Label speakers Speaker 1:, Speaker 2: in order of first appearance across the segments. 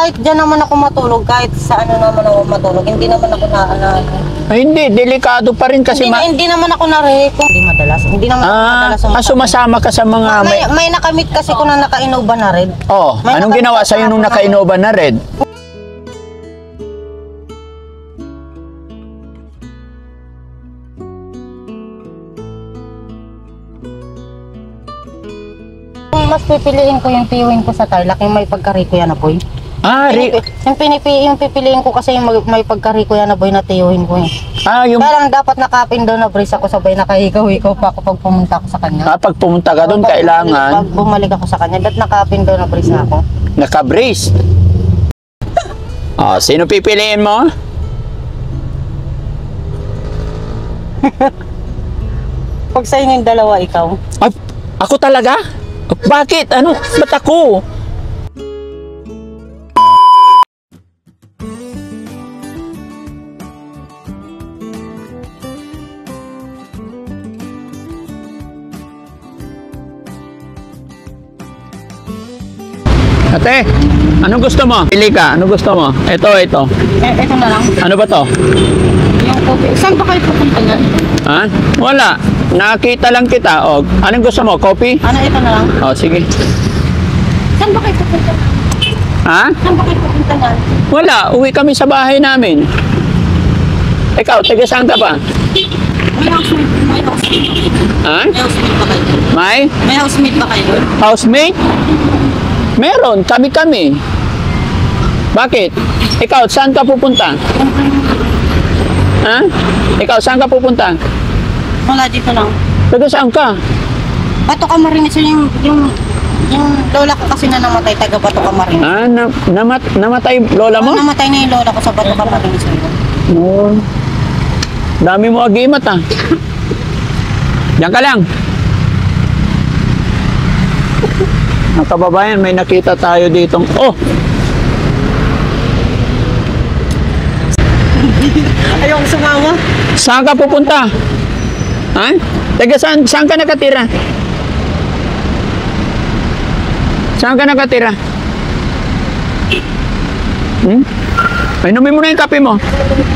Speaker 1: kahit dyan naman ako matulog, kahit sa ano naman ako matulog, hindi naman ako na.
Speaker 2: Ay, hindi, delikado pa rin kasi
Speaker 1: hindi naman ako na-reco. Hindi madalas. Hindi naman ako madalas.
Speaker 2: Sumasama ka sa mga...
Speaker 1: May nakamit kasi ko na naka-Innova na red.
Speaker 2: Oh, anong ginawa sa'yo nung naka-Innova na red?
Speaker 1: Mas pipiliin ko yung tiwin ko sa Tarlac, yung may pagkariko yan na boy. Yung pipiliin ko kasi yung may pagkariko yan na boy na tiyuhin ko eh. Parang dapat nakapin doon na brace ako sabay nakahigaw-higaw pa ako pag pumunta ako sa kanya.
Speaker 2: Pag pumunta ka doon, kailangan...
Speaker 1: Pag bumalik ako sa kanya, dapat nakapin doon na brace na ako.
Speaker 2: Naka-brace? Sino pipiliin mo?
Speaker 1: Pag sa inyo yung dalawa, ikaw.
Speaker 2: Ako talaga? Bakit? Ba't ako? Ate, anong gusto mo? Pili ka, anong gusto mo? Ito.
Speaker 1: Ito na lang.
Speaker 2: Ano ba to?
Speaker 1: Yung coffee. Saan ba kayo pupunta niyan?
Speaker 2: Wala. Nakita lang kita. Anong gusto mo? Coffee?
Speaker 1: Ito na lang.
Speaker 2: Sige.
Speaker 1: Saan ba kayo pupunta? Saan ba kayo pupunta niyan?
Speaker 2: Wala. Uwi kami sa bahay namin. Ikaw, taga saan ka ba?
Speaker 1: May housemate. May housemate. May housemate ba kayo? May housemate ba kayo?
Speaker 2: Housemate? Meron. Kami. Bakit? Ikaw, saan ka pupunta? Ikaw, saan ka pupunta?
Speaker 1: Wala, dito lang.
Speaker 2: Taga saan ka?
Speaker 1: Bato Camarines yung lola ko kasi na namatay, taga Bato Camarines.
Speaker 2: Namatay lola mo?
Speaker 1: Namatay na yung lola ko sa Bato Camarines.
Speaker 2: Dami mo agimat Diyan ka lang. Mga kababayan, may nakita tayo ditong...
Speaker 1: Ayoko sumama.
Speaker 2: Saan ka pupunta? Taga saan ka nakatira? Saan ka nakatira? Inumin mo na yung kape mo.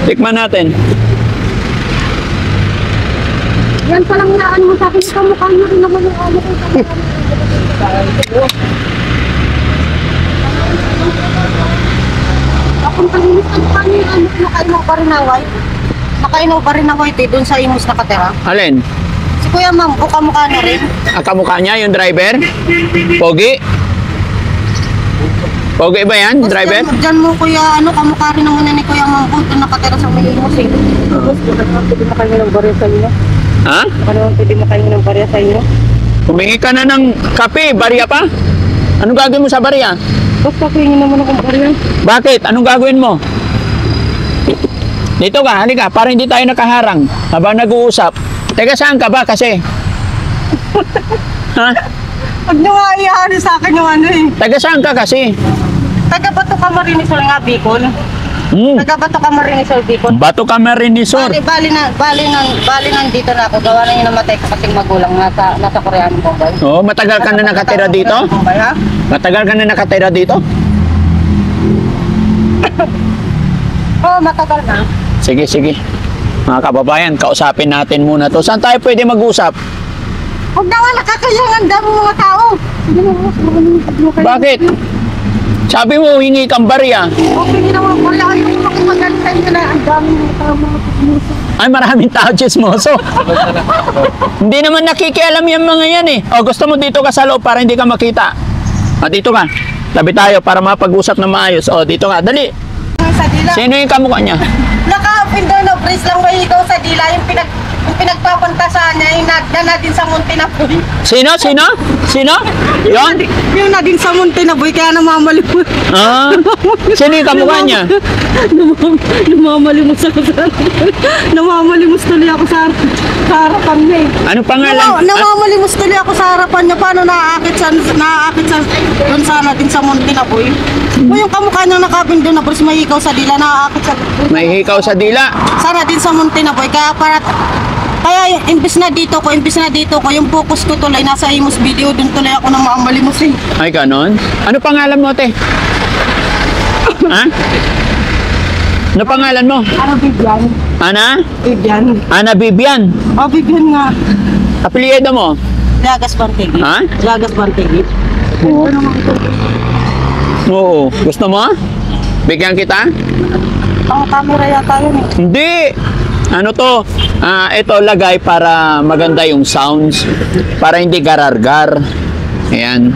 Speaker 2: Tikman natin.
Speaker 1: Yan palang naan mo sa akin. Kamukha nyo rin naman yung ano ko. Akong kalinis ang paano yung ano, nakainaw pa rin away. Nakainaw pa rin away, doon sa Imus nakatira.
Speaker 2: Alin?
Speaker 1: Si Kuya Ma'am, kamukha na rin.
Speaker 2: Kamukha niya, yung driver? Pogi? Pogi ba yan, driver?
Speaker 1: Diyan mo Kuya, kamukha rin naman ni Kuya Ma'am, doon nakatira sa may Imus eh. Pwede makain ng barya sa inyo. Pwede makain ng barya sa inyo.
Speaker 2: Humingi ka na ng kape, barya pa? Anong gagawin mo sa barya?
Speaker 1: Basta pingin naman akong barya.
Speaker 2: Bakit? Anong gagawin mo? Dito ka, halika, para hindi tayo nakaharang habang nag-uusap. Teka, saan ka ba kasi?
Speaker 1: Huwag nyo nga iyahan sa akin yung ano eh.
Speaker 2: Taga saan ka kasi?
Speaker 1: Taga Bato Camarines nga, Bicol. Taga Bato Camarines Bicol.
Speaker 2: Bato Camarines.
Speaker 1: Bali nandito na ako. Gawa na yung namatay ko kasing magulang. Nasa Korean Bombay.
Speaker 2: Matagal ka na nakatira dito? Matagal ka na nakatira dito?
Speaker 1: Matagal na.
Speaker 2: Sige. Mga kababayan, kausapin natin muna to. Saan tayo pwede mag-usap?
Speaker 1: Huwag na nga, nakakayangan dami mga tao.
Speaker 2: Bakit? Sabi mo, hingi kang barya.
Speaker 1: Okay naman, wala yung makimagalitan nyo na ang dami mga tao mga chismoso.
Speaker 2: Ay, maraming tao chismoso. Hindi naman nakikialam yung mga yan eh. Gusto mo dito ka sa loob para hindi ka makita. Dito ka. Tabi tayo para mapag-usap na maayos. Dito ka. Dali.
Speaker 1: Sa dila.
Speaker 2: Sino yung kamukha niya?
Speaker 1: Naka-open doon na brace lang mahigaw sa dila. Yung pinagpapantasahan niya, yung na din sa munti na boy.
Speaker 2: Sino? Yon?
Speaker 1: Yung na din sa munti na boy, kaya namamalimos.
Speaker 2: Sino yung kamukha niya?
Speaker 1: Namamalimos ako sa namamalimos tuloy ako sa harapan niya eh.
Speaker 2: Ano pangalan?
Speaker 1: Namamalimos tuloy ako sa harapan niya. Paano naaakit sa doon sana din sa munti na boy. Yung kamukha niya nakabing doon na brace mahigaw sa dila, naaakit sa
Speaker 2: May hikaw sa dila.
Speaker 1: sana din sa munti na boy, kaya imbis na dito ko, yung focus ko tuloy nasa Imus video, dun tuloy ako nang maamalimos eh.
Speaker 2: Ay, ganon? Ano pangalan mo, te? Ha? Ano pangalan mo?
Speaker 1: Ano, Bibian?
Speaker 2: Ana?
Speaker 1: Bibian.
Speaker 2: Ana Bibian.
Speaker 1: Oh, Bibian nga.
Speaker 2: Apelyido mo?
Speaker 1: Gagas Bantigi.
Speaker 2: Ha?
Speaker 1: Gagas Bantigi.
Speaker 2: Oo. Oo. Gusto mo? Bigyan kita?
Speaker 1: Ang camera yata yun eh.
Speaker 2: Hindi. Ano to? Ito lagay para maganda yung sounds. Para hindi garargar. Ayan.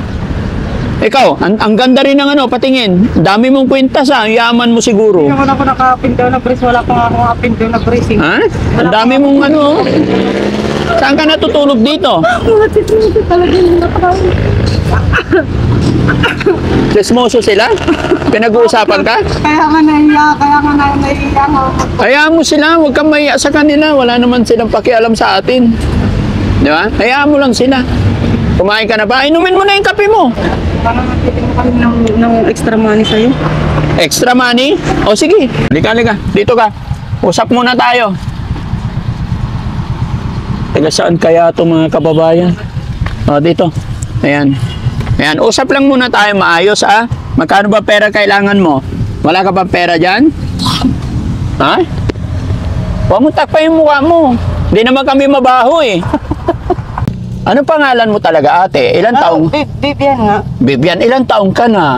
Speaker 2: Ikaw, ang ganda rin ng ano, patingin. Dami mong kwintas ha. Ang yaman mo siguro.
Speaker 1: Hindi naman ako naka-pindaw na brace. Wala pa nga akong pindaw na brace.
Speaker 2: Ha? Ang dami mong ano. Saan ka natutulog dito?
Speaker 1: Mga talaga yung nakakain.
Speaker 2: Chismoso sila? Pinag-uusapan ka?
Speaker 1: Kaya nga naiya ako.
Speaker 2: Hayaan mo sila, huwag kang maiya sa kanila. Wala naman silang pakialam sa atin. Di ba? Hayaan mo lang sila. Kumain ka na ba? Inumin mo na yung kape mo.
Speaker 1: Parang nagtitin mo kami ng extra money sa'yo.
Speaker 2: Extra money? O sige, halika. Dito ka. Usap muna tayo. Taga saan kaya itong mga kababayan? O, dito. Ayan. Ayan, usap lang muna tayo maayos, ah. Magkano ba pera kailangan mo? Wala ka ba pera dyan? Ha? Huwag mo takpa yung mukha mo. Hindi naman kami mabaho eh. Anong pangalan mo talaga, ate? Ilan taong?
Speaker 1: Bibian nga.
Speaker 2: Bibian, ilan taong ka na?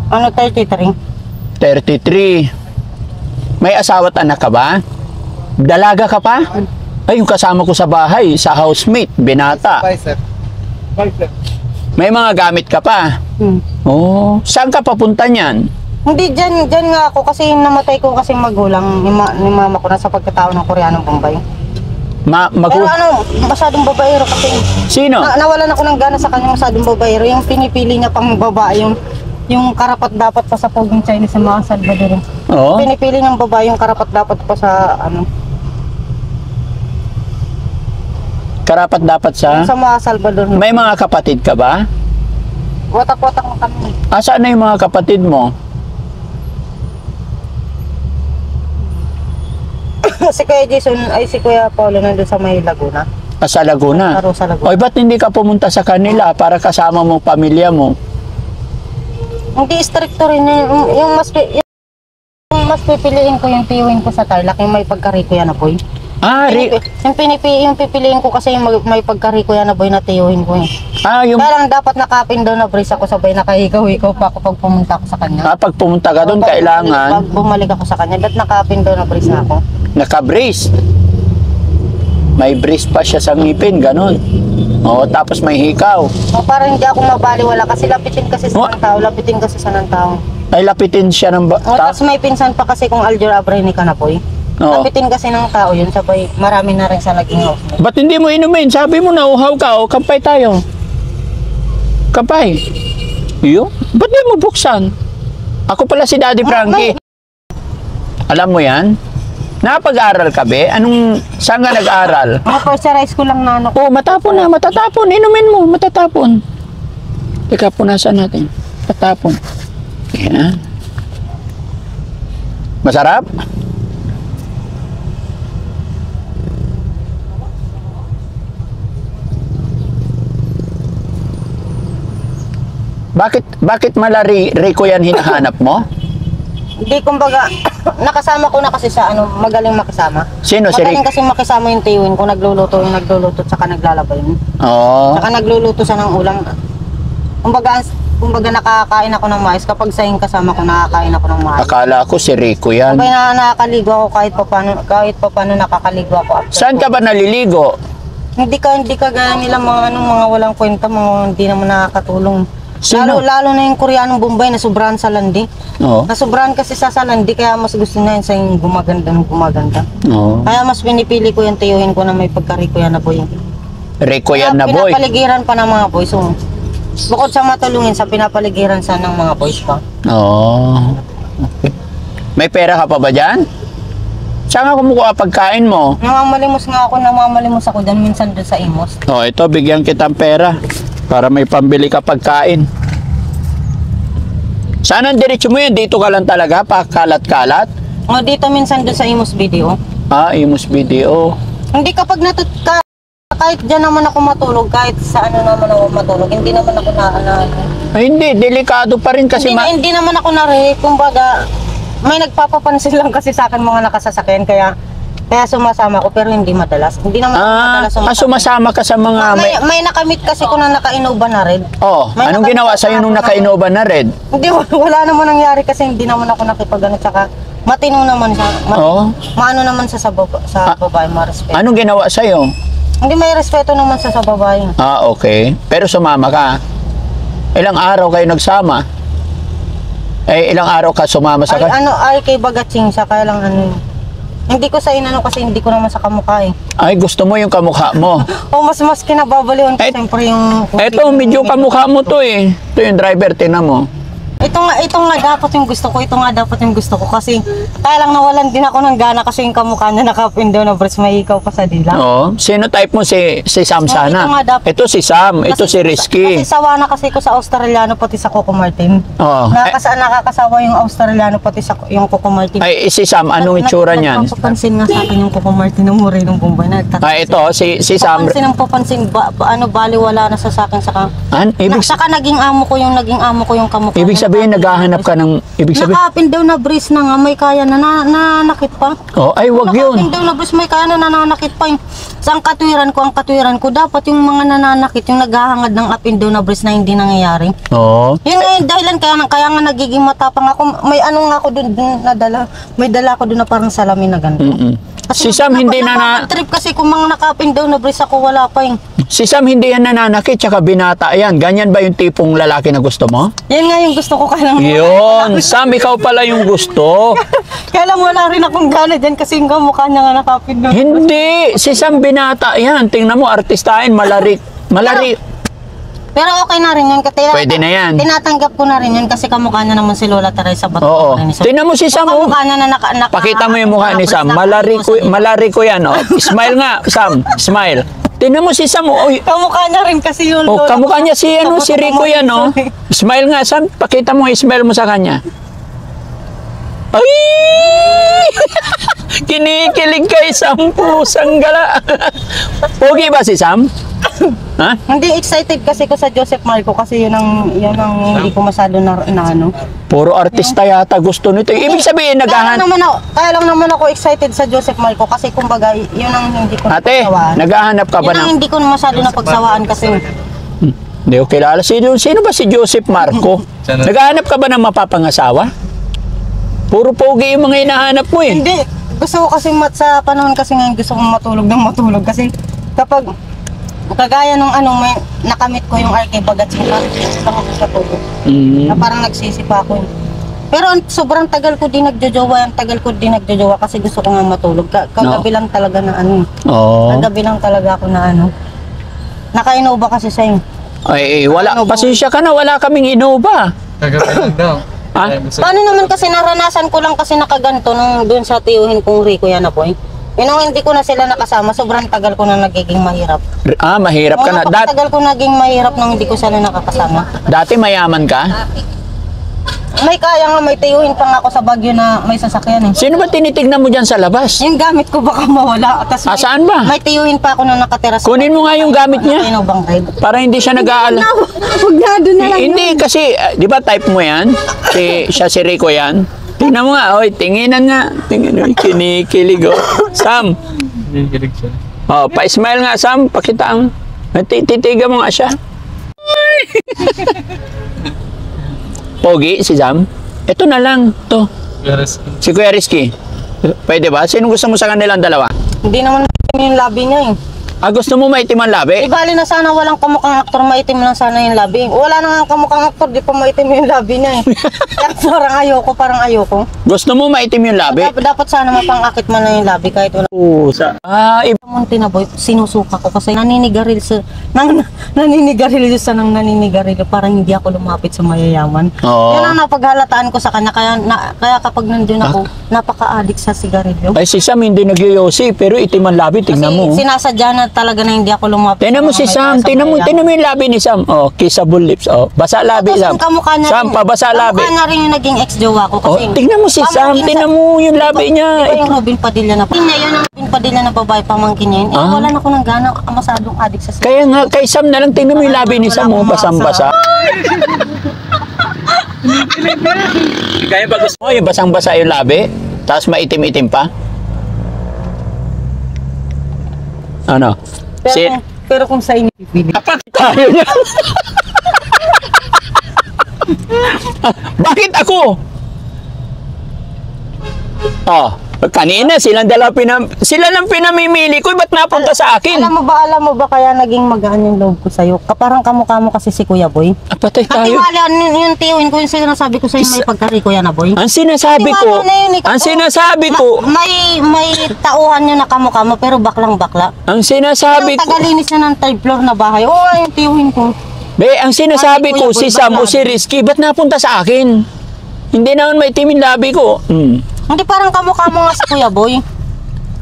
Speaker 1: Ano, 33?
Speaker 2: 33. May asawa at anak ka ba? Dalaga ka pa? Ay, yung kasama ko sa bahay, sa housemate, binata. May mga gamit ka pa? Oh, saan ka papunta niyan?
Speaker 1: Hindi, dyan nga ako kasi namatay ko kasi magulang ni mama ko na sa pagkatao ng Koreanong Bombay. Pero ano, masyadong babaero kasi.
Speaker 2: Sino?
Speaker 1: Nawalan ako ng gana sa kanya, masyadong babaero. Yung pinipili niya pang babae, yung karapat dapat pa sa poging Chinese sa mga Salvador.
Speaker 2: Oo.
Speaker 1: Pinipili ng babae yung karapat dapat pa sa ano.
Speaker 2: Karapat dapat sa?
Speaker 1: Sa mga Salvador.
Speaker 2: May mga kapatid ka ba?
Speaker 1: Watak-watak mo kami.
Speaker 2: Saan na yung mga kapatid mo?
Speaker 1: Si Kuya Jason, ay si Kuya Paulo nandun sa may Laguna.
Speaker 2: Sa Laguna?
Speaker 1: Sa Laguna.
Speaker 2: Oy, ba't hindi ka pumunta sa kanila para kasama mo pamilya mo?
Speaker 1: Hindi stricto rin yung mas pipiliin ko yung tiwin ko sa Tarlac, yung may pagkariko yan na boy. Yung pipiliin ko kasi yung may pagkariko yan na boy na tiyuhin ko eh. Parang dapat nakapin doon na brace ako sabay nakahigaw-higaw pa ako pag pumunta ako sa kanya.
Speaker 2: Pag pumunta ka doon, kailangan?
Speaker 1: Pag bumalik ako sa kanya, dapat nakapin doon na brace na ako.
Speaker 2: Naka-brace? May brace pa siya sa ngipin, ganun. Oo, tapos may hikaw.
Speaker 1: O, parang hindi ako mabaliwala kasi lapitin kasi sa ng tao,
Speaker 2: Ay, lapitin siya ng
Speaker 1: tapos may pinsan pa kasi kung Aljur Abreni ka na boy.
Speaker 2: Oo.
Speaker 1: Lapitin kasi ng tao yun, sabay marami na rin sa naging house.
Speaker 2: Ba't hindi mo inumin? Sabi mo na uhaw ka, o kampay tayo. Kampay. Iyo? Ba't di mo buksan? Ako pala si Daddy Frankie. Alam mo yan? Napag-aral ka be? Saan ka nag-aral?
Speaker 1: Mga first year high school lang na ano.
Speaker 2: Oh, matatapon. Inumin mo, matatapon. Teka, punasan natin. Matatapon. Yan. Masarap? Bakit Rico yan hinahanap mo?
Speaker 1: Hindi, kumbaga, nakasama ko na kasi sa magaling makisama.
Speaker 2: Sino si
Speaker 1: Magaling
Speaker 2: Rico?
Speaker 1: kasi makisama yung tiwin ko, nagluluto at saka naglalaba yun.
Speaker 2: Oo.
Speaker 1: Saka nagluluto siya ng ulam. Kumbaga nakakain ako ng mais. Kapag sa'yo kasama ko, nakakain ako ng mais.
Speaker 2: Akala ko si Rico yan.
Speaker 1: Sabay na nakakaligo ako kahit pa paano nakakaligo ako.
Speaker 2: Saan ka ba naliligo?
Speaker 1: Hindi ka gaya nila mga walang kwenta, mga hindi naman nakakatulong.
Speaker 2: Sino?
Speaker 1: Lalo na yung Koreanong Bombay na sobrahan sa landi.
Speaker 2: Oo.
Speaker 1: Nasobrahan kasi sa landi kaya mas gusto na yun sa yung gumaganda.
Speaker 2: Oo.
Speaker 1: Kaya mas pinipili ko yung tiyuhin ko na may pagkariko yan na boy.
Speaker 2: Rico yan na boy.
Speaker 1: Pinapaligiran pa ng mga boys. So, bukod sa matulungin sa pinapaligiran sa ng mga boys pa.
Speaker 2: Oo. Okay. May pera ka pa ba dyan? Saan ka kumukuha pagkain mo?
Speaker 1: Namamalimos ako dyan minsan doon sa Imos.
Speaker 2: Oh, ito, bigyan kitang pera para may pambili ka pagkain. Saan ang diretso mo yan? Dito ka lang talaga, pakalat-kalat?
Speaker 1: O, dito minsan doon sa Imos video.
Speaker 2: Imos video.
Speaker 1: Hindi kapag Kahit dyan naman ako matulog, kahit sa ano naman ako matulog, hindi naman ako
Speaker 2: Ay, hindi, delikado pa rin kasi
Speaker 1: hindi naman ako kumbaga, may nagpapapansin lang kasi sa akin mga nakasasakyan, kaya sumasama ko, pero hindi madalas. Hindi naman ako madalas
Speaker 2: sumasama ka sa mga...
Speaker 1: may nakamit kasi ko na naka-Innova na red.
Speaker 2: Oh, anong ginawa sa'yo nung naka-Innova na red?
Speaker 1: Hindi, wala naman nangyari kasi hindi naman ako nakipagano, tsaka matino naman siya. Maano naman siya sa babae, ma-respeto.
Speaker 2: Anong ginawa sa'yo?
Speaker 1: Hindi, may respeto naman siya sa babae.
Speaker 2: Okay. Pero sumama ka. Ilang araw kayo nagsama? Ilang araw ka sumama sa
Speaker 1: Ay kay Bagatsing siya, kaya lang hindi ko sa inano kasi hindi ko naman sa kamukha eh.
Speaker 2: Ay, gusto mo yung kamukha mo.
Speaker 1: mas kinababaliwan ko siyempre yung...
Speaker 2: Eto, medyo kamukha mo to eh. Ito yung driver, tinan mo.
Speaker 1: Ito nga dapat yung gusto ko. Ito nga dapat yung gusto ko kasi kaya lang nawalan din ako ng gana kasi yung kamukha niya nakapindaw na bros, may ikaw pa sa dila.
Speaker 2: Oo. Sino type mo? Si Sam sana? Ito si Sam. Ito si Risky.
Speaker 1: Kasi sawa na kasi ko sa Australiano pati sa Coco Martin.
Speaker 2: Oo.
Speaker 1: Nakakasawa yung Australiano pati sa yung Coco Martin.
Speaker 2: Ay, si Sam, anong itsura niyan?
Speaker 1: Nagpapansin nga sa akin yung Coco Martin ng Murray ng Bombay.
Speaker 2: Ito, si Sam.
Speaker 1: Papansin, baliwala na sa akin. Saka naging amo ko yung kamukha.
Speaker 2: Ibig sabihin, naghahanap ka ng...
Speaker 1: Nakapindaw na bris na nga, may kaya na nananakit pa.
Speaker 2: Ay, wag yun.
Speaker 1: Nakapindaw na bris, may kaya na nananakit pa. Sa ang katwiran ko, dapat yung mga nananakit, yung naghahangad ng apindaw na bris na hindi nangyayari. Yun nga yung dahilan, kaya nga nagiging matapang ako. May ako dun nadala, may dala ko dun na parang salamin na ganito.
Speaker 2: Si Sam hindi
Speaker 1: trip kasi kung mga nakapindaw na bris ako, wala pa
Speaker 2: Si Sam hindi yan nananakit, tsaka binata yan. Ganyan ba yung tipong lalaki na gusto mo?
Speaker 1: Yan nga yung gusto ko, kaya lang...
Speaker 2: Yun, Sam, ikaw pala yung gusto.
Speaker 1: Kaya lang wala rin akong gana dyan kasi yung mukha niya nga nakapindaw.
Speaker 2: Hindi, si Sam binata yan. Tingnan mo, artistahin, malari.
Speaker 1: Pero okay na rin yun.
Speaker 2: Pwede na yan.
Speaker 1: Tinatanggap ko na rin yun kasi kamukha niya naman si Lola Teresa Bato.
Speaker 2: Oo. Tingnan mo si Sam.
Speaker 1: Kamukha niya na
Speaker 2: Pakita mo yung mukha ni Sam. Malari ko yan. Smile nga, Sam. Smile. Tingnan mo si Sam.
Speaker 1: Kamukha niya rin kasi yun.
Speaker 2: Kamukha niya si Rico yan. Smile nga, Sam. Pakita mo, smile mo sa kanya. Ay! Kinikilig kay Sam, pusang gala. Pogi ba si Sam? Ha?
Speaker 1: Hindi excited kasi ko sa Joseph Marco kasi yun ang hindi ko masyado na ano.
Speaker 2: Puro artista yata gusto nito. Ibig sabihin
Speaker 1: kaya lang naman ako excited sa Joseph Marco kasi kumbaga yun ang hindi ko
Speaker 2: napagsawaan. Naghahanap ka ba
Speaker 1: ng... hindi ko masyado napagsawaan kasi...
Speaker 2: Hindi ko kilala. Sino ba si Joseph Marco? Naghahanap ka ba ng mapapangasawa? Puro pogi yung mga hinahanap mo eh.
Speaker 1: Hindi. Gusto ko kasi sa panahon kasi ngayon gusto kong matulog kasi kapag kagaya nung may nakamit ko yung RK Bagatsing gusto ko sa tulog. Na parang nagsisipa ako. Pero sobrang tagal ko din nagjojowa kasi gusto ko nga matulog. Kagabi lang talaga na Kagabi lang talaga ako na Naka-Innova kasi sa'yo.
Speaker 2: Ay, wala. Pasensya ka na, wala kaming Innova.
Speaker 3: Kagabi lang daw.
Speaker 1: Paano naman kasi naranasan ko lang kasi nakaganto nung doon sa tiyuhin kong Rico yan na po. Nung hindi ko na sila nakasama, sobrang tagal ko na nagiging mahirap.
Speaker 2: Mahirap ka na.
Speaker 1: Tagal ko naging mahirap nung hindi ko sila nakakasama.
Speaker 2: Dati mayaman ka?
Speaker 1: May kaya nga, may tiyuhin pa nga ako sa Baguio na may sasakyan eh.
Speaker 2: Sino ba tinitignan mo dyan sa labas?
Speaker 1: Yung gamit ko baka mawala.
Speaker 2: Saan ba?
Speaker 1: May tiyuhin pa ako na nakatira sa...
Speaker 2: Kunin mo nga yung gamit niya. Para hindi siya nag-aalam.
Speaker 1: Huwag na, doon na lang.
Speaker 2: Hindi kasi, di ba type mo yan? Siya si Rico yan? Tingnan mo nga, tinginan nga. Tingnan, kinikilig Sam.
Speaker 3: Kinikilig siya.
Speaker 2: Pa-smile nga Sam, pakita ang. Titiga mo nga siya. Pogi si Sam. Ito na lang, to. Si Kuya Rizky. Pwede ba? Sino gusto mo sa kanilang dalawa?
Speaker 1: Hindi naman yung labi niya eh.
Speaker 2: Gusto mo maitim ang labi?
Speaker 1: Ibali na sana walang kamukhang aktor, maitim lang sana yung labi. Wala na nga kamukhang aktor, di pa maitim yung labi niya eh. Parang ayoko.
Speaker 2: Gusto mo maitim yung labi?
Speaker 1: Dapat sana mapangakit man na yung labi kahit wala. Munti na boy, sinusuka ko kasi naninigarilyo sa naninigarilyo para hindi ako lumapit sa mayayaman. Yan ang napaghalataan ko sa kanya, kaya kapag nandun ako, napaka-addict sa sigarilyo.
Speaker 2: Ay si Sam hindi nagyoyosi, pero itim ang labi, tingnan mo.
Speaker 1: Sinasadya na talaga na hindi ako lumapit.
Speaker 2: Tingnan mo si Sam, tingnan mo yung labi ni Sam. Kissable lips. Basa labi Sam. Sam, pabasa labi.
Speaker 1: Kamukha na rin yung naging ex-jowa ko kasi.
Speaker 2: Tingnan mo si Sam, tingnan mo yung labi niya.
Speaker 1: Yung Robin Padilla na. Yun ang Padilla na babae pamangkin niya yun. Eh,
Speaker 2: Ah.
Speaker 1: wala na ako ng gana. Masadong adik sa
Speaker 2: Kaya nga, kay Sam na lang, tingnan mo yung labi ni Sam, oh, basang-basa. Kaya ba gusto mo yung basang-basa yung labi? Tapos maitim-itim pa? Ano?
Speaker 1: Pero kung sa inyo pipili.
Speaker 2: Apat tayo niya. Bakit ako? Oh, kanina silang sila lang pinamimili ko, ba't napunta sa akin?
Speaker 1: Alam mo ba kaya naging magaan yung loob ko sa'yo? Parang kamukha mo kasi si Kuya Boy.
Speaker 2: Patay tayo.
Speaker 1: Katiwala yung tiyuhin ko yung sinasabi ko sa'yo may pagkari Kuya na Boy.
Speaker 2: Ang sinasabi ko,
Speaker 1: Katiwala na yun,
Speaker 2: ang sinasabi ko,
Speaker 1: may tauhan yun na kamukha mo pero baklang bakla.
Speaker 2: ang sinasabi
Speaker 1: Ang
Speaker 2: ko,
Speaker 1: tagalinis na ng third floor na bahay. Oo, yung tiyuhin ko.
Speaker 2: be, ang sinasabi
Speaker 1: Kuya
Speaker 2: ko,
Speaker 1: Boy,
Speaker 2: si Sam o
Speaker 1: bakla.
Speaker 2: si Rizky, ba't napunta sa akin? Hindi naman maitim yung labi ko.
Speaker 1: Hindi parang kamukha mo nga si Kuya Boy.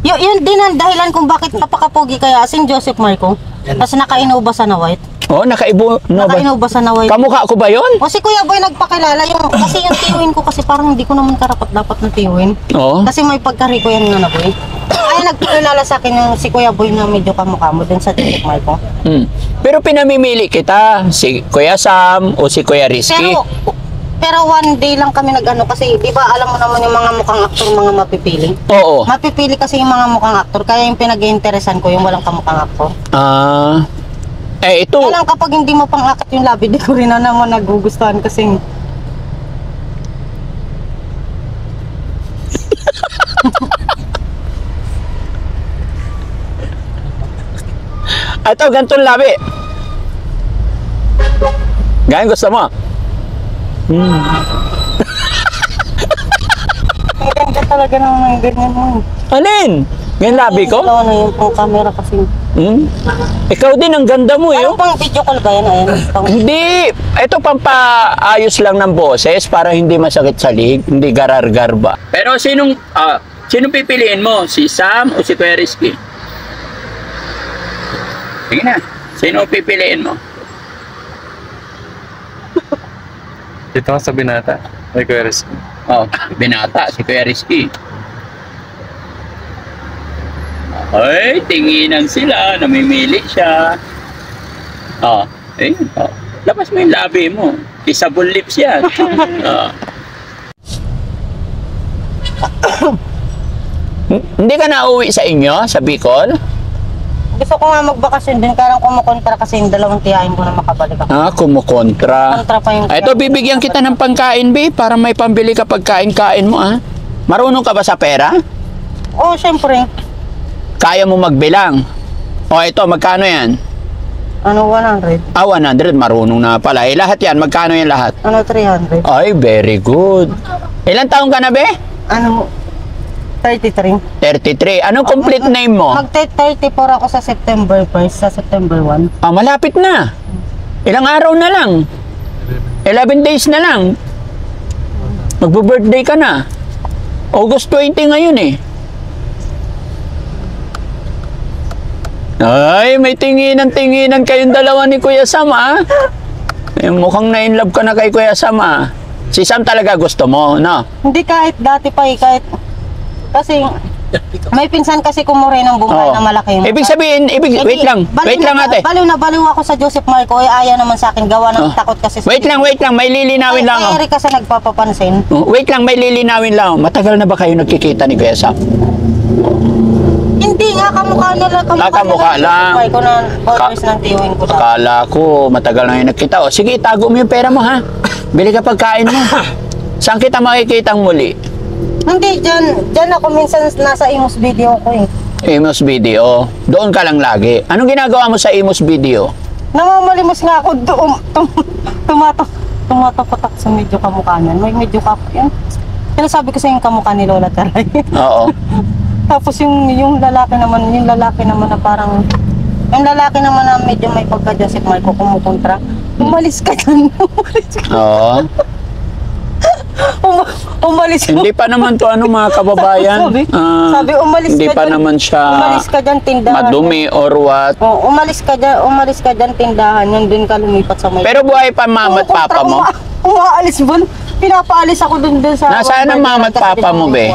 Speaker 1: Yun din ang dahilan kung bakit napakapogi kaya asing Joseph Marco. Kasi nakainubasan na white.
Speaker 2: Oh,
Speaker 1: Nakainubasan na white.
Speaker 2: Kamukha ko ba yon?
Speaker 1: O si Kuya Boy nagpakilala kasi yung tiyuhin ko kasi parang hindi ko naman karapat-dapat na tiyuhin.
Speaker 2: Oo.
Speaker 1: Kasi may pagkariko yan na Boy. Ay nagpakilala sa akin yung si Kuya Boy na medyo kamukha mo dun sa Joseph Marco.
Speaker 2: Pero pinamimili kita, si Kuya Sam o si Kuya Rizky.
Speaker 1: Pero one day lang kami nag-ano kasi di ba alam mo naman yung mga mukhang aktor mga mapipili.
Speaker 2: Oo.
Speaker 1: Mapipili kasi yung mga mukhang aktor kaya yung pinag-iinteresan ko yung walang kamukhang aktor.
Speaker 2: Ito.
Speaker 1: Kaya lang kapag hindi mo pang akat yung labi, di ko rin na naman nagugustuhan kasi
Speaker 2: Ito, ganitong labi. Ganyan gusto mo?
Speaker 1: ang ganda talaga ng mga ganyan mo.
Speaker 2: Alin? Ganyan labi ko?
Speaker 1: Wala na yung pang camera kasi.
Speaker 2: Ikaw din, ang ganda mo eh.
Speaker 1: Ano pang video call ba yan? Ayan.
Speaker 2: Hindi. Ito pampaayos lang ng boses para hindi masakit sa lig, hindi garar-gar ba. Pero sinong pipiliin mo? Si Sam o si Kuya Rizky? Sige na. Sino pipiliin mo?
Speaker 3: Dito ka sa binata. May Kuya Rizky.
Speaker 2: Oh, binata si Kuya Rizky. Ay, tinginan sila, namimili siya. Oh, ayun. Oh. Labas mo yung labi mo. Kissable lips yan. Oh. Hindi ka na uwi sa inyo, sa Bicol?
Speaker 1: Gusto ko nga magbakasyon din, karang kumukontra kasi yung dalawang tiyahin ko na makabalik ako.
Speaker 2: Kumukontra.
Speaker 1: Kontra pa yung
Speaker 2: Ito, bibigyan kita ng pangkain, be, para may pambili ka pagkain-kain mo, Marunong ka ba sa pera?
Speaker 1: Oo, syempre.
Speaker 2: Kaya mo magbilang. O, ito, magkano yan?
Speaker 1: Ano, 100?
Speaker 2: 100, marunong na pala. Lahat yan, magkano yan lahat?
Speaker 1: Ano, 300?
Speaker 2: Ay, very good. Ilan taong ka na, be?
Speaker 1: Ano, 33.
Speaker 2: 33. Anong complete name mo?
Speaker 1: Mag-34 ako sa September 1st, sa September 1.
Speaker 2: Malapit na. Ilang araw na lang. 11 days na lang. Magbo-birthday ka na. August 20 ngayon eh. Ay, may tinginan kayong dalawa ni Kuya Sam, mukhang na-inlove ka na kay Kuya Sam, Si Sam talaga gusto mo, no?
Speaker 1: Hindi kahit dati pa kahit kasi may pinsan kasi kumure ng buhay na malaki yung
Speaker 2: Ibig sabihin, wait lang ate.
Speaker 1: Baliw na baliw ako sa Joseph Marco, ayaw naman sa akin, gawa ng takot kasi sa...
Speaker 2: Wait lang, may lilinawin lang.
Speaker 1: Ay, kasi nagpapapansin.
Speaker 2: Wait lang, may lilinawin lang. Matagal na ba kayo nagkikita ni Kuya Sam?
Speaker 1: Hindi nga, kamukha nila.
Speaker 2: Kamukha lang.
Speaker 1: Marco na followers ng tiyuhin ko lang.
Speaker 2: Akala ko, matagal na yung nagkita. O, sige, itago mo yung pera mo, ha? Bili ka pagkain mo. Saan kita makikitang muli?
Speaker 1: Hindi, dyan ako minsan nasa Imus video ko eh.
Speaker 2: Imus Video. Doon ka lang lagi. Anong ginagawa mo sa Imus Video?
Speaker 1: Namamalimos nga ako doon. Tumatapatak sa medyo kamukha niyan. May medyo yan. Sinasabi ko sa yung kamukha ni Lola Taray.
Speaker 2: Oo.
Speaker 1: Tapos yung lalaki naman na parang yung lalaki naman na medyo may pagka Joseph Marco kumukontra. Umalis ka dyan.
Speaker 2: Oo.
Speaker 1: Umalis mo.
Speaker 2: Hindi pa naman to mga kababayan.
Speaker 1: Sabi umalis
Speaker 2: hindi
Speaker 1: ka
Speaker 2: pa
Speaker 1: dyan.
Speaker 2: naman siya
Speaker 1: Umalis ka dyan tindahan.
Speaker 2: madumi or what.
Speaker 1: Oh, umalis ka dyan tindahan. Yan din ka lumipat sa may...
Speaker 2: Pero buhay pa mama at papa mo?
Speaker 1: Umaalis mo. Pinapaalis ako dun sa...
Speaker 2: Nasaan ang mama at papa mo, be?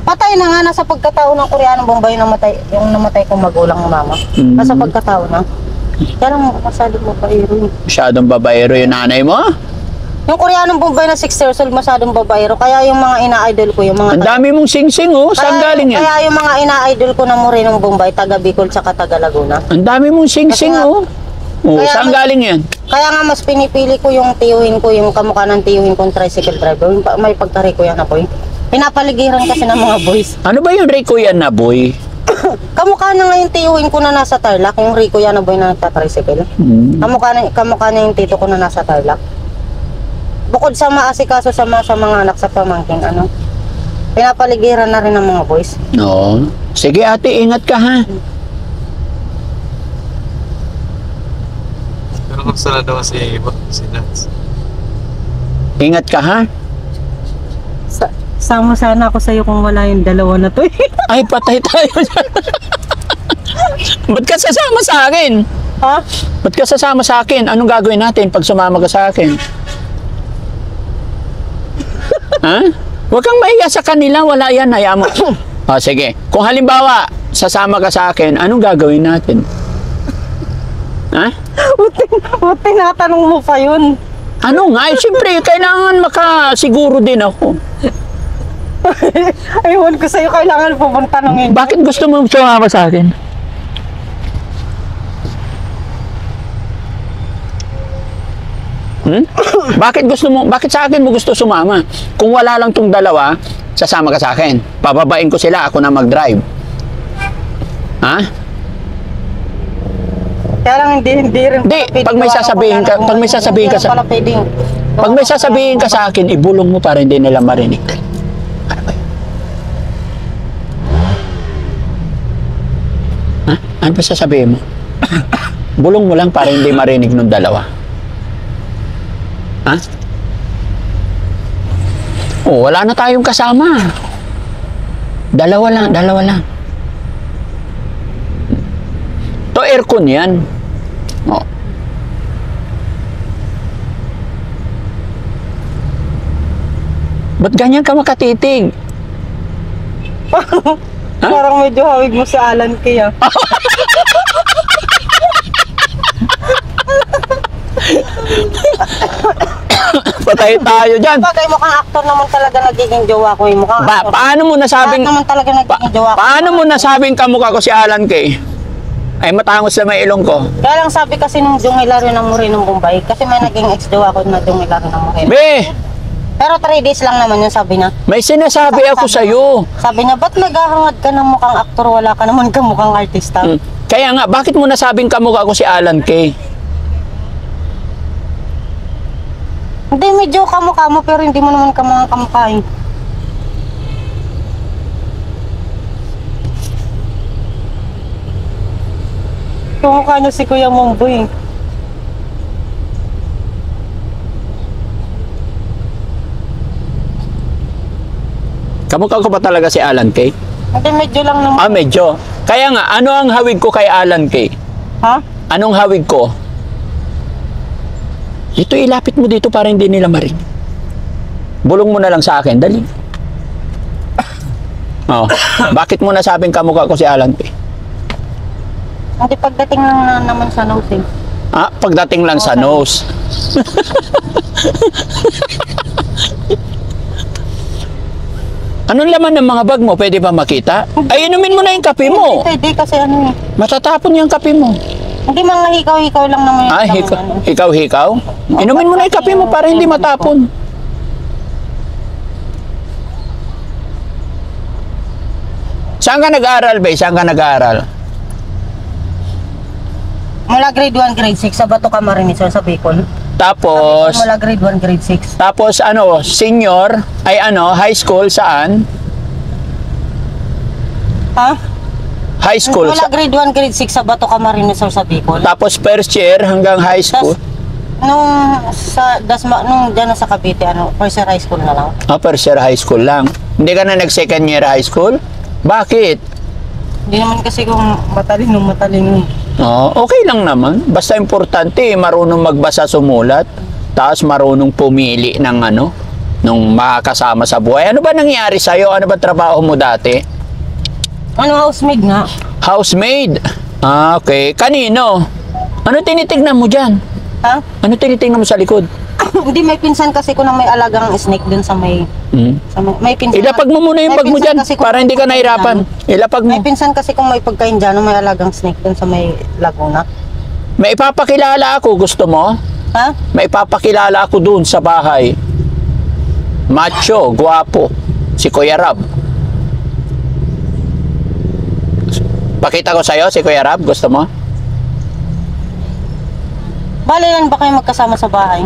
Speaker 1: Patay na nga, nasa pagkatao ng Koreanong Bombay yung namatay kong magulang ng mama. Nasa pagkatao na. Kaya lang masyadong babaero.
Speaker 2: Masyadong babaero yung nanay mo?
Speaker 1: Yung Koreanong Bombay na 6 years old, masyadong babaero. Kaya yung mga ina-idol ko, yung mga...
Speaker 2: Ang dami mong sing-sing, oh. Saan galing yan?
Speaker 1: Kaya yung mga ina-idol ko na Morenong Bombay, taga Bicol tsaka taga Laguna.
Speaker 2: Ang dami mong sing-sing,
Speaker 1: Kasi nga-
Speaker 2: oh. Oh,
Speaker 1: Kaya
Speaker 2: saan
Speaker 1: nga-
Speaker 2: galing yan?
Speaker 1: Kaya nga mas pinipili ko yung tiyuhin ko, yung kamukha ng tiyuhin kong tricycle driver. May pagkariko yan ako eh. Pinapaligiran kasi ng mga boys.
Speaker 2: Ano ba yung Rico yan na, boy?
Speaker 1: Kamukha na nga yung tiyuhin ko na nasa Tarlac, yung Rico yan na boy na nagtatricycle. Kamukha na yung tito ko na nasa Tarlac. Bukod sa maasikaso sa mga anak sa pamangkin, pinapaligiran na rin ng mga boys.
Speaker 2: No. Sige ate, ingat ka ha.
Speaker 3: Pero kung saan daw si Nats.
Speaker 2: Ingat ka ha.
Speaker 1: Sama sana ako sa'yo kung wala yung dalawa na to.
Speaker 2: Ay, patay tayo dyan. Ba't ka sasama sa akin?
Speaker 1: Ha?
Speaker 2: Ba't ka sasama sa akin? Anong gagawin natin pag sumama ka sa akin? Ha? Huwag kang mahiya sa kanila, wala yan, hayaan mo. O, sige. Kung halimbawa, sasama ka sa akin, anong gagawin natin? Ha?
Speaker 1: Buti natanong mo pa yun.
Speaker 2: Ano nga? Eh, siyempre, kailangan makasiguro din ako.
Speaker 1: Ayun ko sa'yo, kailangan pupunta ng inyo.
Speaker 2: Bakit gusto mo sumama sa akin? Bakit sa akin mo gusto sumama? Kung wala lang tong dalawa, sasama ka sa akin. Pababain ko sila, ako na mag-drive. Ha?
Speaker 1: Kaya lang hindi rin.
Speaker 2: Hindi, pag may sasabihin ka, pag may sasabihin ka sa akin, ibulong mo para hindi nila marinig. Ano ba yun? Ha? Ano ba sasabihin mo? Bulong mo lang para hindi marinig ng dalawa. Ha? Oh, wala na tayong kasama. Dalawa lang. To aircon yan. Oh. Ba't ganyan ka makatitig?
Speaker 1: Parang medyo hawig mo si Alan Kay ah.
Speaker 2: Patay tayo dyan.
Speaker 1: Bagay mukhang aktor naman talaga nagiging jowa ko eh. Mukhang aktor.
Speaker 2: Paano mo nasabing...
Speaker 1: Lahat naman talaga nagiging jowa ko.
Speaker 2: Paano mo nasabing kamukha ko si Alan Kay? Ay matangos na may ilong ko.
Speaker 1: Kaya lang sabi kasi nung Jungilaro ng Morenong Bombay, kasi may naging ex-jowa ko na Jungilaro ng Morenong.
Speaker 2: Be,
Speaker 1: Pero 3 days lang naman yun, sabi na.
Speaker 2: may sinasabi ako sa'yo.
Speaker 1: Sabi niya, ba't naghahangad ka ng mukhang aktor, wala ka naman ka mukhang artista?
Speaker 2: Kaya nga, bakit mo nasabing kamukha ko si Alan Kay?
Speaker 1: Hindi, medyo kamukha mo, pero hindi mo naman kamukha eh. Kamukha niya si Kuya Momboy.
Speaker 2: Kamukha ko ba talaga si Alan Kay?
Speaker 1: Hindi, medyo lang naman.
Speaker 2: Ah, medyo. Kaya nga, ano ang hawig ko kay Alan Kay?
Speaker 1: Ha?
Speaker 2: Anong hawig ko? Ito, ilapit mo dito para hindi nila marinig. Bulong mo na lang sa akin, dali. Oh, bakit mo nasabing kamukha ko si Alan Kay?
Speaker 1: Hindi, pagdating lang naman sa nose eh.
Speaker 2: Ah, pagdating lang sa nose. Anong laman ng mga bag mo? Pwede ba makita? Ay, inumin mo na yung kape mo.
Speaker 1: Hindi, kasi ano eh.
Speaker 2: Matatapon yung kape mo.
Speaker 1: Hindi, mga hikaw-hikaw lang naman yung
Speaker 2: Ah, hikaw-hikaw? Inumin mo na yung kape mo para hindi matapon. Saan ka nag-aaral, Bay? Saan ka nag-aaral?
Speaker 1: Mula grade 1, grade 6 sa Bato Camarines sa Bicol.
Speaker 2: Tapos,
Speaker 1: Mula grade 1, grade 6.
Speaker 2: tapos ano, senior, ay ano, high school saan?
Speaker 1: Ha?
Speaker 2: High school.
Speaker 1: Mula grade 1, grade 6 sa Bato Camarines sa Bicol.
Speaker 2: Tapos first year hanggang high school.
Speaker 1: Nung dyan na sa Cavite, first year high school na lang.
Speaker 2: Ah, first year high school lang. Hindi ka na nag-second year high school? Bakit?
Speaker 1: Hindi naman kasi kung matalino.
Speaker 2: Oh, okay lang naman. Basta importante, marunong magbasa sumulat. Tapos marunong pumili ng ano, nung makakasama sa buhay. Ano ba nangyari sa'yo? Ano ba trabaho mo dati?
Speaker 1: Ano, housemaid nga?
Speaker 2: Housemaid? Ah, okay. Kanino? Ano tinitignan mo dyan?
Speaker 1: Ha?
Speaker 2: Ano tinitignan mo sa likod?
Speaker 1: Hindi, may pinsan kasi ko na may alagang snake dun sa may... may pinsan.
Speaker 2: Ilapag mo muna yung
Speaker 1: may
Speaker 2: bag mo
Speaker 1: pinsan
Speaker 2: dyan
Speaker 1: kasi
Speaker 2: para
Speaker 1: kung
Speaker 2: hindi ka
Speaker 1: may
Speaker 2: nahirapan. Ilapag mo.
Speaker 1: May pinsan kasi kung may pagkain dyan, may alagang snake dun sa may Laguna.
Speaker 2: May ipapakilala ako. Gusto mo?
Speaker 1: Ha?
Speaker 2: May ipapakilala ako dun sa bahay. Macho, guwapo. Si Kuya Rab. Pakita ko sa'yo si Kuya Rab. Gusto mo?
Speaker 1: Bale lang ba kayo magkasama sa bahay?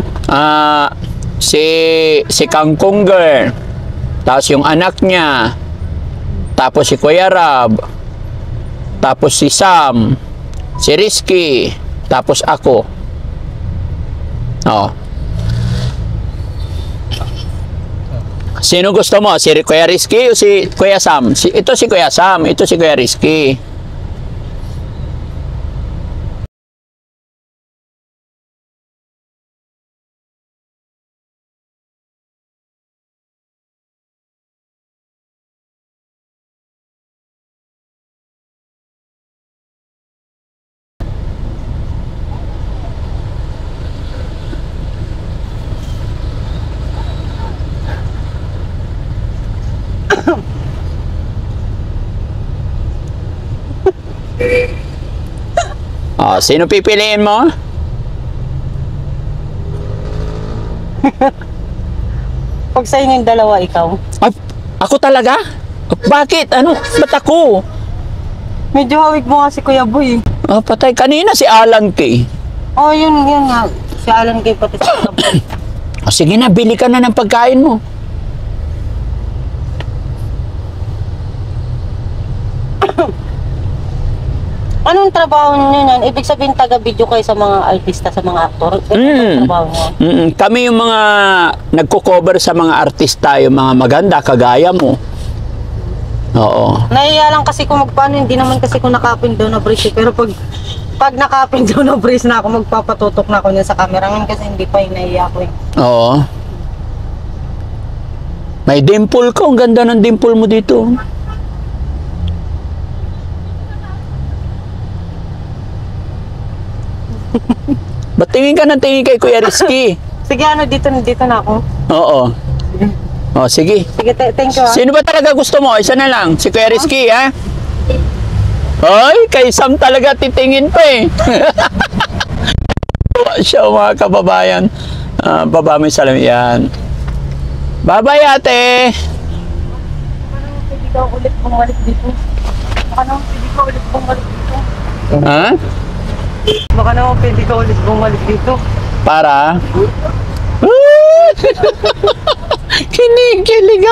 Speaker 2: Si Kangkong Girl. Tapos yung anak niya. Tapos si Kuya Rab. Tapos si Sam. Si Rizky. Tapos ako. Oh. Sino gusto mo? Si Kuya Rizky o si Kuya Sam? Ito si Kuya Sam. Ito si Kuya Rizky. Oh, sino pipiliin mo?
Speaker 1: Pag sa inyo yung dalawa, ikaw.
Speaker 2: Ay, ako talaga? Bakit? Ano? Ba't ako?
Speaker 1: Medyo hawig mo nga si Kuya Boy.
Speaker 2: Oh, patay. Kanina si Alan Kay.
Speaker 1: Oh, yun nga. Si Alan kay pati si Kuya Boy.
Speaker 2: Oh, sige na, bili ka na ng pagkain mo.
Speaker 1: Anong trabaho niyo yan? Ibig sabihin taga-video kayo sa mga artista, sa mga aktor? Anong trabaho niyo?
Speaker 2: Kami yung mga nagko-cover sa mga artista, yung mga maganda, kagaya mo. Oo.
Speaker 1: Nahiya lang kasi kung magpaano, hindi naman kasi kung nakapin doon na brace. Pero pag nakapin doon na brace na ako, magpapatutok na ako niya sa camera. Ngayon kasi hindi pa, nahiya ko eh.
Speaker 2: Oo. May dimple ko. Ang ganda ng dimple mo dito. Ba't tingin ka ng tingin kay Kuya Rizky?
Speaker 1: Sige, dito na ako.
Speaker 2: Oo. O, sige.
Speaker 1: Sige, thank you ah.
Speaker 2: Sino ba talaga gusto mo? Isa na lang. Si Kuya Rizky, ha? Hoy, kay Sam talaga titingin pa eh. Siya, mga kababayan. Baba mo yung salam. Yan. Bye-bye, ate.
Speaker 1: Pwede ka ulit bumalik dito. Baka naman pwede ka ulit bumalik dito.
Speaker 2: Ha?
Speaker 1: Baka naman pwede ka ulit bumalik dito.
Speaker 2: Para? Kinikilig